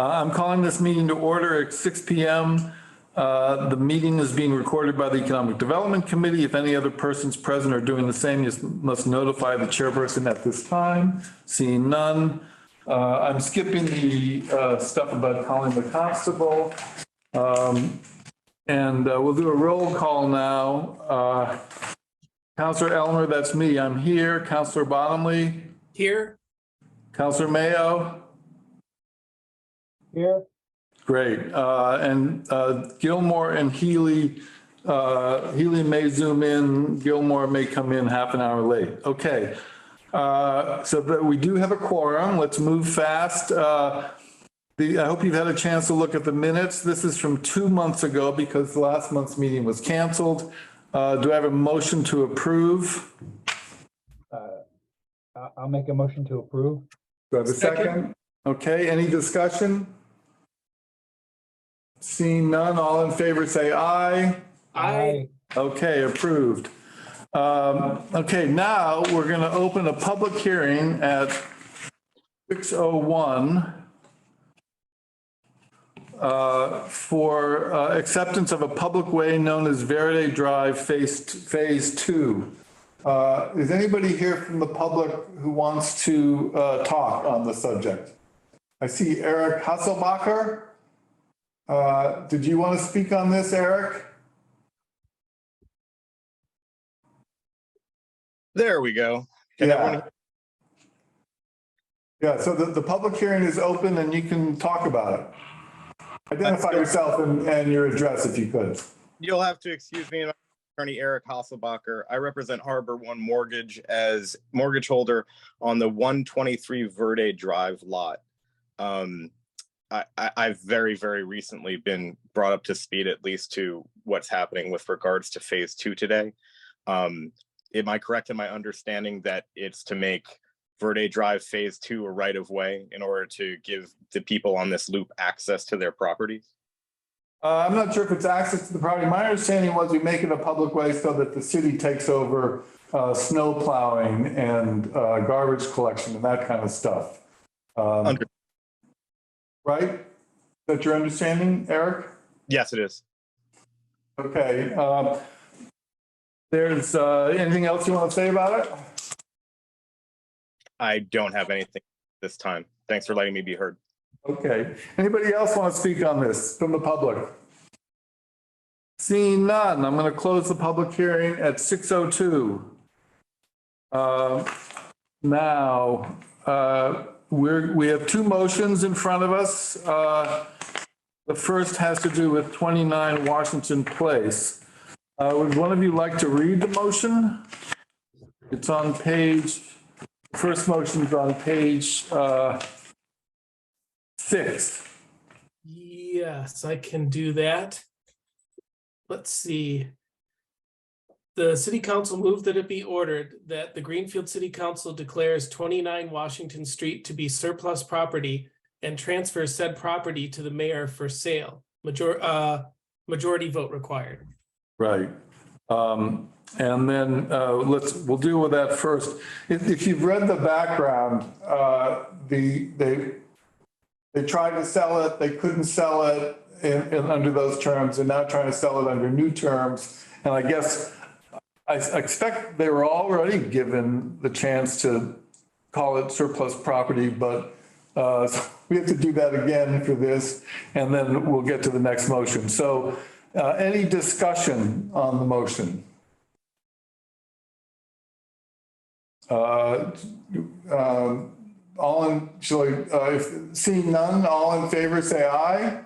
I'm calling this meeting to order at 6 p.m. The meeting is being recorded by the Economic Development Committee. If any other persons present are doing the same, you must notify the chairperson at this time. Seeing none. I'm skipping the stuff about calling the constable. And we'll do a roll call now. Councillor Elmer, that's me. I'm here. Councillor Bottomley. Here. Councillor Mayo. Here. Great. And Gilmore and Healy, Healy may zoom in. Gilmore may come in half an hour late. Okay. So that we do have a quorum. Let's move fast. I hope you've had a chance to look at the minutes. This is from 2 months ago because last month's meeting was canceled. Do I have a motion to approve? I'll make a motion to approve. Do I have a second? Okay, any discussion? Seeing none, all in favor say aye. Aye. Okay, approved. Okay, now we're going to open a public hearing at 6:01 for acceptance of a public way known as Verde Drive Phase 2. Is anybody here from the public who wants to talk on the subject? I see Eric Hasselbacher. Did you want to speak on this, Eric? There we go. Yeah. Yeah, so the public hearing is open and you can talk about it. Identify yourself and your address if you could. You'll have to excuse me, Attorney Eric Hasselbacher. I represent Harbor One Mortgage as mortgage holder on the 123 Verde Drive lot. I've very, very recently been brought up to speed, at least to what's happening with regards to Phase 2 today. Am I correct in my understanding that it's to make Verde Drive Phase 2 a right of way in order to give the people on this loop access to their properties? I'm not sure if it's access to the property. My understanding was we make it a public way so that the city takes over snow plowing and garbage collection and that kind of stuff. Right? Is that your understanding, Eric? Yes, it is. Okay. There's anything else you want to say about it? I don't have anything this time. Thanks for letting me be heard. Okay. Anybody else want to speak on this from the public? Seeing none, I'm going to close the public hearing at 6:02. Now, we have two motions in front of us. The first has to do with 29 Washington Place. Would one of you like to read the motion? It's on page, the first motion is on page 6. Yes, I can do that. Let's see. The City Council moved that it be ordered that the Greenfield City Council declares 29 Washington Street to be surplus property and transfers said property to the mayor for sale. Majority vote required. Right. And then we'll deal with that first. If you've read the background, they tried to sell it, they couldn't sell it under those terms. They're now trying to sell it under new terms. And I guess I expect they were already given the chance to call it surplus property, but we have to do that again for this, and then we'll get to the next motion. So any discussion on the motion? Seeing none, all in favor say aye.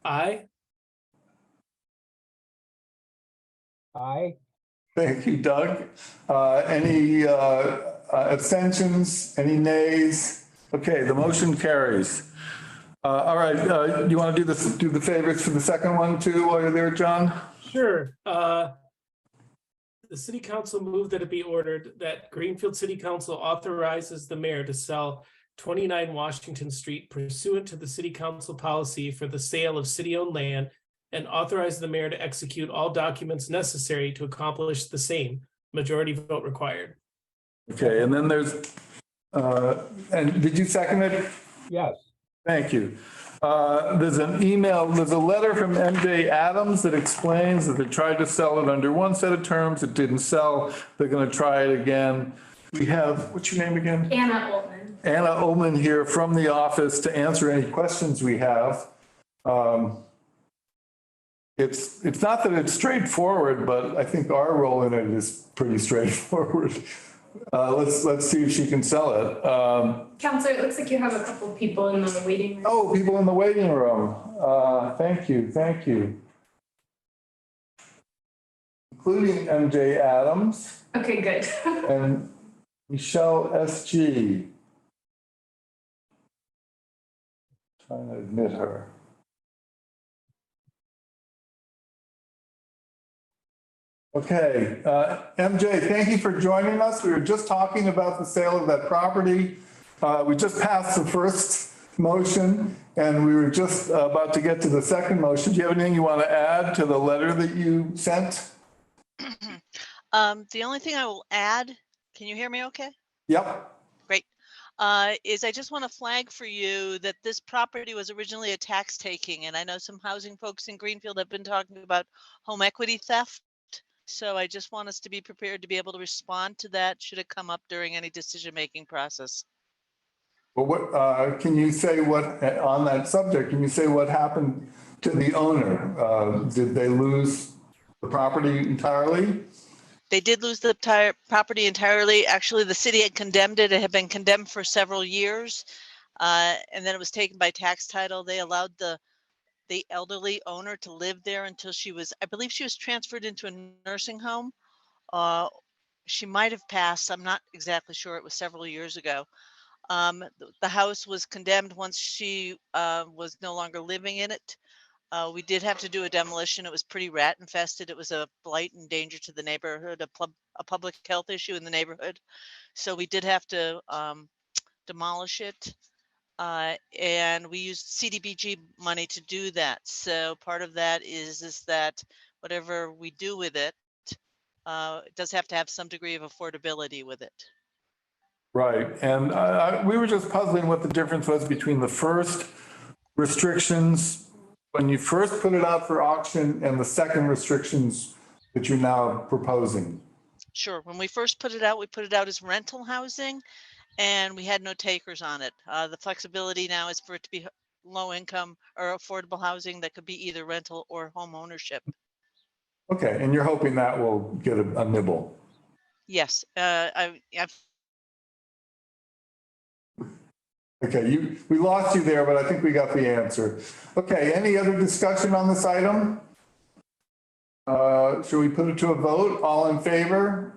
Aye. Aye. Thank you, Doug. Any abstentions? Any nays? Okay, the motion carries. All right, you want to do the favorites for the second one too while you're there, John? Sure. The City Council moved that it be ordered that Greenfield City Council authorizes the mayor to sell 29 Washington Street pursuant to the City Council policy for the sale of city-owned land, and authorize the mayor to execute all documents necessary to accomplish the same. Majority vote required. Okay, and then there's, and did you second it? Yes. Thank you. There's an email, there's a letter from MJ Adams that explains that they tried to sell it under one set of terms. It didn't sell. They're going to try it again. We have, what's your name again? Anna Altman. Anna Ullman here from the office to answer any questions we have. It's not that it's straightforward, but I think our role in it is pretty straightforward. Let's see if she can sell it. Counselor, it looks like you have a couple people in the waiting room. Oh, people in the waiting room. Thank you, including MJ Adams Okay, good. and Michelle SG. Trying to admit her. Okay, MJ, thank you for joining us. We were just talking about the sale of that property. We just passed the first motion and we were just about to get to the second motion. Do you have anything you want to add to the letter that you sent? The only thing I will add, can you hear me okay? Yep. Great. Is I just want to flag for you that this property was originally a tax taking, and I know some housing folks in Greenfield have been talking about home equity theft. So I just want us to be prepared to be able to respond to that should it come up during any decision-making process. Well, what can you say what on that subject? Can you say what happened to the owner? Did they lose the property entirely? They did lose the property entirely. Actually, the city had condemned it. It had been condemned for several years. And then it was taken by tax title. They allowed the elderly owner to live there until she was, I believe she was transferred into a nursing home. She might have passed. I'm not exactly sure. It was several years ago. The house was condemned once she was no longer living in it. We did have to do a demolition. It was pretty rat infested. It was a blight and danger to the neighborhood, a public health issue in the neighborhood. So we did have to demolish it. And we used CDBG money to do that. So part of that is that whatever we do with it, it does have to have some degree of affordability with it. Right. And we were just puzzling what the difference was between the first restrictions when you first put it out for auction and the second restrictions that you're now proposing. Sure. When we first put it out, we put it out as rental housing and we had no takers on it. The flexibility now is for it to be low income or affordable housing that could be either rental or home ownership. Okay. And you're hoping that will get a nibble. Yes. Okay, we lost you there, but I think we got the answer. Okay, any other discussion on this item? Should we put it to a vote? All in favor?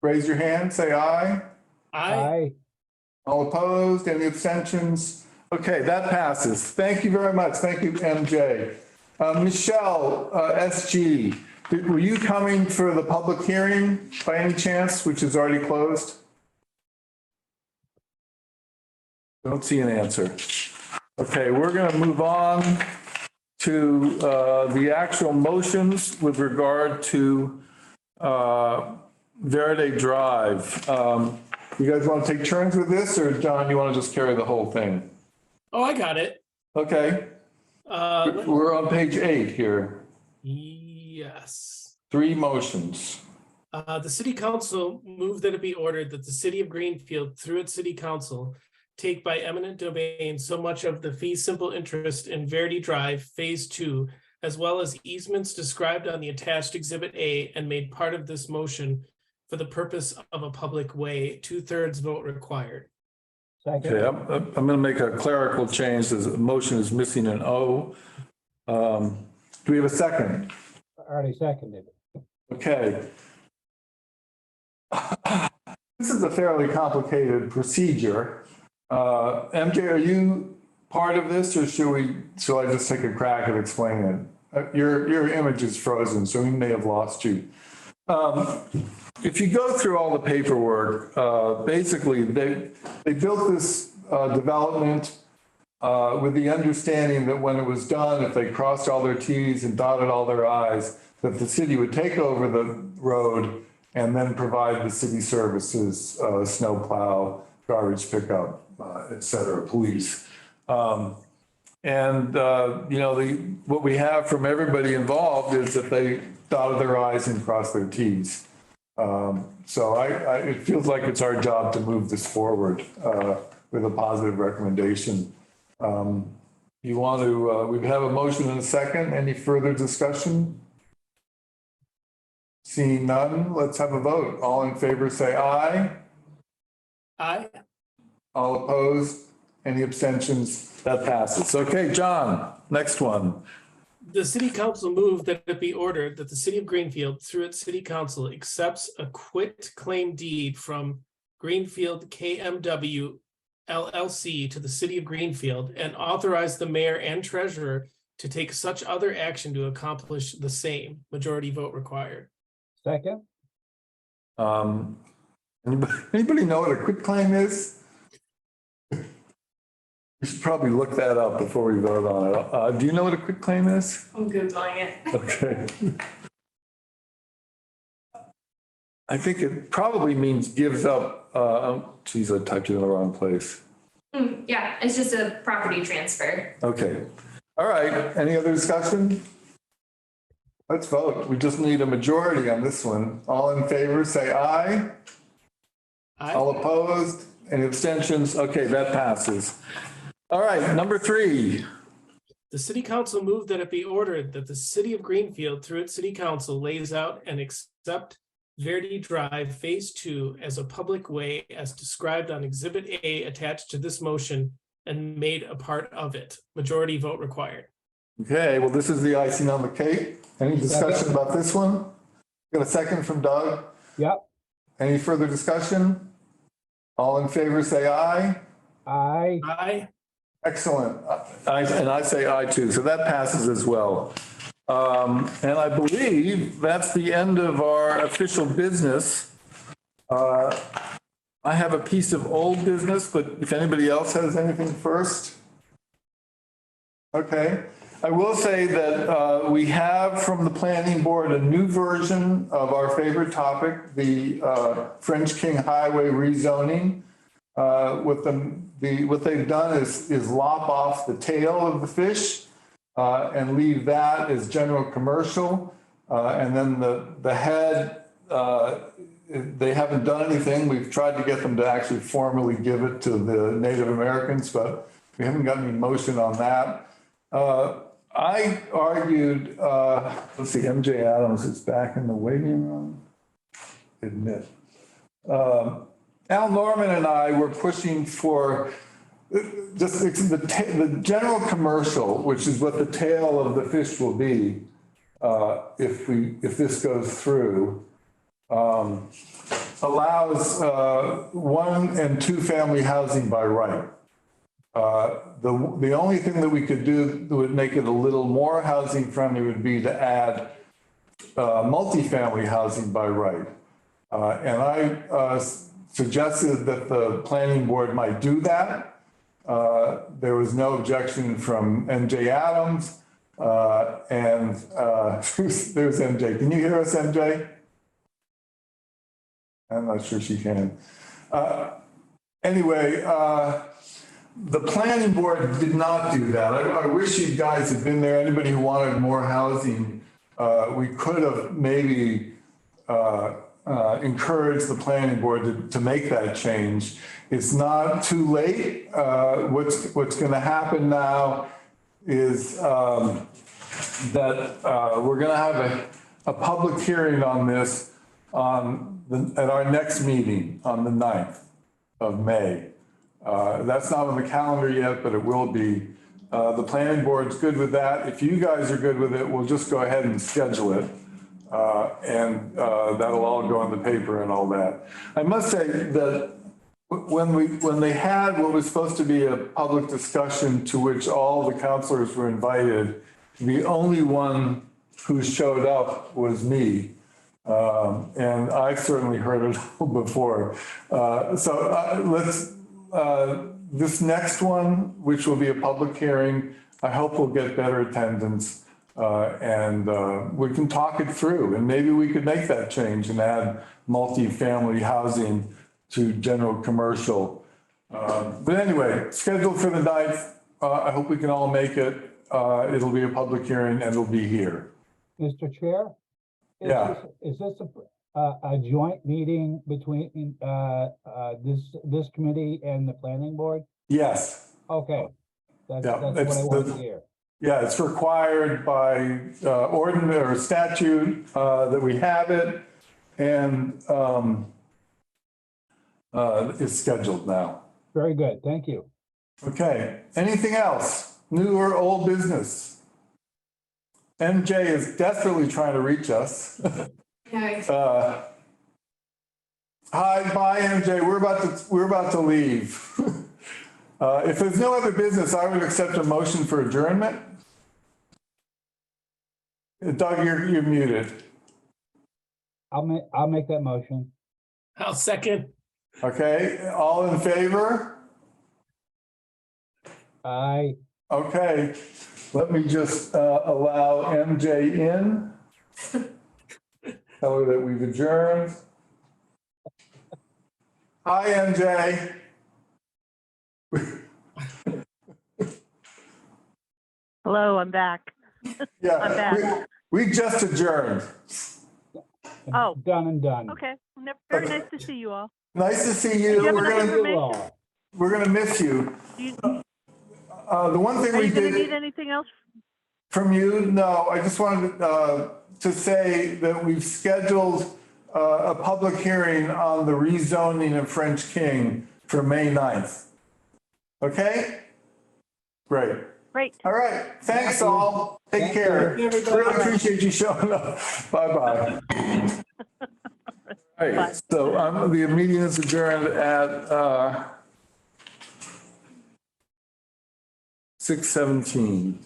Raise your hand, say aye. Aye. All opposed, any abstentions? Okay, that passes. Thank you very much. Thank you, MJ. Michelle, SG, were you coming for the public hearing by any chance, which is already closed? Don't see an answer. Okay, we're going to move on to the actual motions with regard to Verde Drive. You guys want to take turns with this, or John, you want to just carry the whole thing? Oh, I got it. Okay. We're on page 8 here. Yes. 3 motions. The city council moved that it be ordered that the city of Greenfield, through its city council, take by eminent domain so much of the fee simple interest in Verde Drive Phase 2, as well as easements described on the attached Exhibit A and made part of this motion for the purpose of a public way, 2/3 vote required. Second. Okay, I'm going to make a clerical change. The motion is missing an O. Do we have a second? I already seconded it. Okay. This is a fairly complicated procedure. MJ, are you part of this, or shall I just take a crack at explaining it? Your image is frozen, so we may have lost you. If you go through all the paperwork, basically they built this development with the understanding that when it was done, if they crossed all their T's and dotted all their I's, that the city would take over the road and then provide the city services, snowplow, garbage pickup, et cetera, police. What we have from everybody involved is that they dotted their i's and crossed their t's. So it feels like it's our job to move this forward with a positive recommendation. We have a motion and a second. Any further discussion? Seeing none, let's have a vote. All in favor, say aye. Aye. All opposed? Any abstentions? That passes. Okay, John, next one. The city council moved that it be ordered that the city of Greenfield, through its city council, accepts a quit claim deed from Greenfield KMW LLC to the city of Greenfield and authorize the mayor and treasurer to take such other action to accomplish the same. Majority vote required. Second. Anybody know what a quitclaim is? We should probably look that up before we vote on it. Do you know what a quitclaim is? I'm Googling it. Okay. I think it probably means gives up, geez, I typed it in the wrong place. Yeah, it's just a property transfer. Okay. All right. Any other discussion? Let's vote. We just need a majority on this one. All in favor, say aye. Aye. All opposed? Any abstentions? Okay, that passes. All right, number 3. The city council moved that it be ordered that the city of Greenfield, through its city council, lays out and accept Verde Drive Phase 2 as a public way as described on Exhibit A attached to this motion and made a part of it. Majority vote required. Okay, well, this is the icing on the cake. Any discussion about this one? Got a second from Doug? Yep. Any further discussion? All in favor, say aye. Aye. Aye. Excellent. And I say aye too, so that passes as well. And I believe that's the end of our official business. I have a piece of old business, but if anybody else has anything first. Okay. I will say that we have from the planning board a new version of our favorite topic, the French King Highway rezoning. What they've done is lop off the tail of the fish and leave that as general commercial. And then the head, they haven't done anything. We've tried to get them to actually formally give it to the Native Americans, but we haven't gotten any motion on that. I argued, let's see, MJ Adams is back in the waiting room. Admit. Al Norman and I were pushing for just the general commercial, which is what the tail of the fish will be if this goes through, allows 1 and 2 family housing by right. The only thing that we could do that would make it a little more housing friendly would be to add multifamily housing by right. And I suggested that the planning board might do that. There was no objection from MJ Adams. There's MJ. Can you hear us, MJ? I'm not sure she can. Anyway, the planning board did not do that. I wish you guys had been there. Anybody who wanted more housing, we could have maybe encouraged the planning board to make that change. It's not too late. What's going to happen now is that we're going to have a public hearing on this at our next meeting on the 9th of May. That's not on the calendar yet, but it will be. The planning board's good with that. If you guys are good with it, we'll just go ahead and schedule it. And that'll all go in the paper and all that. I must say that when they had what was supposed to be a public discussion to which all the counselors were invited, the only one who showed up was me. And I've certainly heard it all before. This next one, which will be a public hearing, I hope we'll get better attendance and we can talk it through, and maybe we could make that change and add multi-family housing to general commercial. But anyway, scheduled for the 9th, I hope we can all make it. It'll be a public hearing and it'll be here. Mr. Chair? Yeah. Is this a joint meeting between, this committee and the planning board? Yes. Okay. That's Yeah, what it's I want the- to hear. Yeah, it's required by ordinance or statute that we have it, and it's scheduled now. Very good, thank you. Okay, anything else? New or old business? MJ is desperately trying to reach us. Yeah, Hi, bye, MJ. We're about to leave. If there's no other business, I would accept a motion for adjournment. Doug, you're muted. I'll make that motion. I'll second. Okay, all in favor? Aye. Okay, let me just allow MJ in. Tell her that we've adjourned. Hi, MJ. Hello, I'm back. Yeah, I'm back. we just adjourned. Oh. Done and done. Okay, very nice to see you all. Nice to see Do you. you have We're enough gonna, information? we're gonna miss you. Do you, The one thing are we you gonna need did anything else? from you, no, I just wanted to say that we've scheduled a public hearing on the rezoning of French King for May 9th. Okay? Great. Great. All right. Thanks all. Take Thank care. you. Really appreciate you showing up. Bye-bye. All Bye. right, so the meeting is adjourned at 6:17.